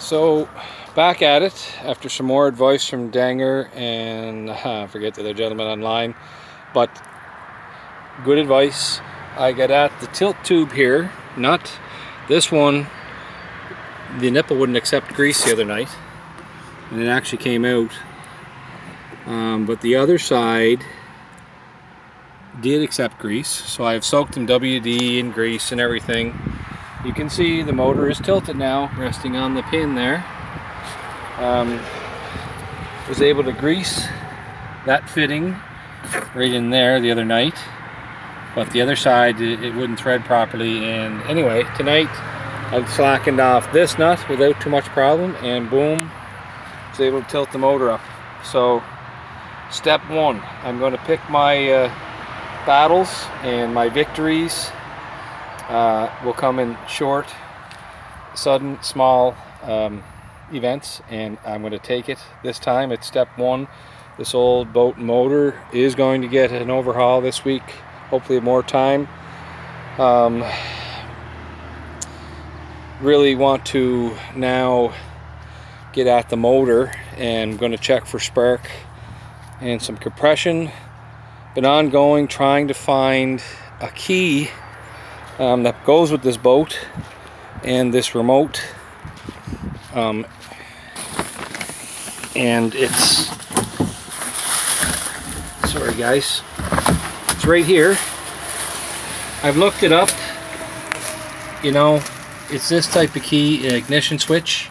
So back at it after some more advice from Danger and I forget the other gentleman online, but good advice. I got at the tilt tube here, not this one. The nipple wouldn't accept grease the other night and it actually came out, but the other side did accept grease, so I've soaked in WD and grease and everything. You can see the motor is tilted now, resting on the pin there. Was able to grease that fitting right in there the other night, but the other side it wouldn't thread properly. And anyway, tonight I've slackened off this nut without too much problem, and boom, was able to tilt the motor up. So step one, I'm going to pick my battles, and my victories will come in short, sudden, small events, and I'm going to take it this time at step one. This old boat motor is going to get an overhaul this week, hopefully more time. Really want to now get at the motor, and I'm going to check for spark and some compression. Been ongoing trying to find a key that goes with this boat and this remote, and it's, sorry guys, it's right here. I've looked it up. You know, it's this type of key, ignition switch.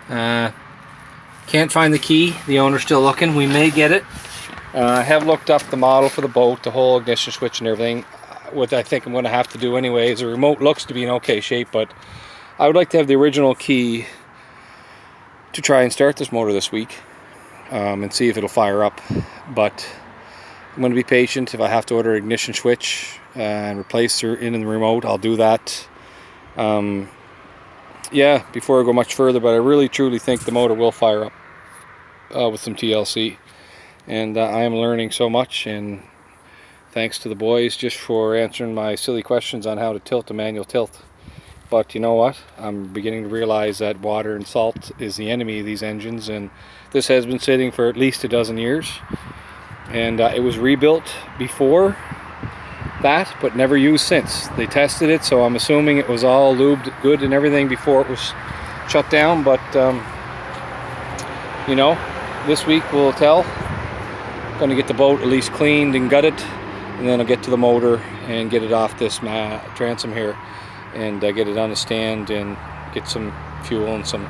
Can't find the key. The owner's still looking. We may get it. I have looked up the model for the boat, the whole ignition switch and everything. What I think I'm going to have to do anyway is the remote looks to be in okay shape, but I would like to have the original key to try and start this motor this week, and see if it'll fire up. But I'm going to be patient. If I have to order an ignition switch and replace her in the remote, I'll do that. Yeah, before I go much further, but I really truly think the motor will fire up with some TLC. And I am learning so much, and thanks to the boys just for answering my silly questions on how to tilt a manual tilt. But you know what? I'm beginning to realize that water and salt is the enemy of these engines, and this has been sitting for at least a dozen years. And it was rebuilt before that, but never used since. They tested it, so I'm assuming it was all lubed good and everything before it was shut down. But you know, this week we'll tell. Going to get the boat at least cleaned and gutted, and then I'll get to the motor and get it off this transom here, and get it on the stand and get some fuel and some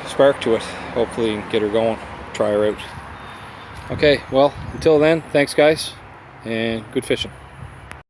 spark to it, hopefully get her going, try her out. Okay, well, until then, thanks guys, and good fishing.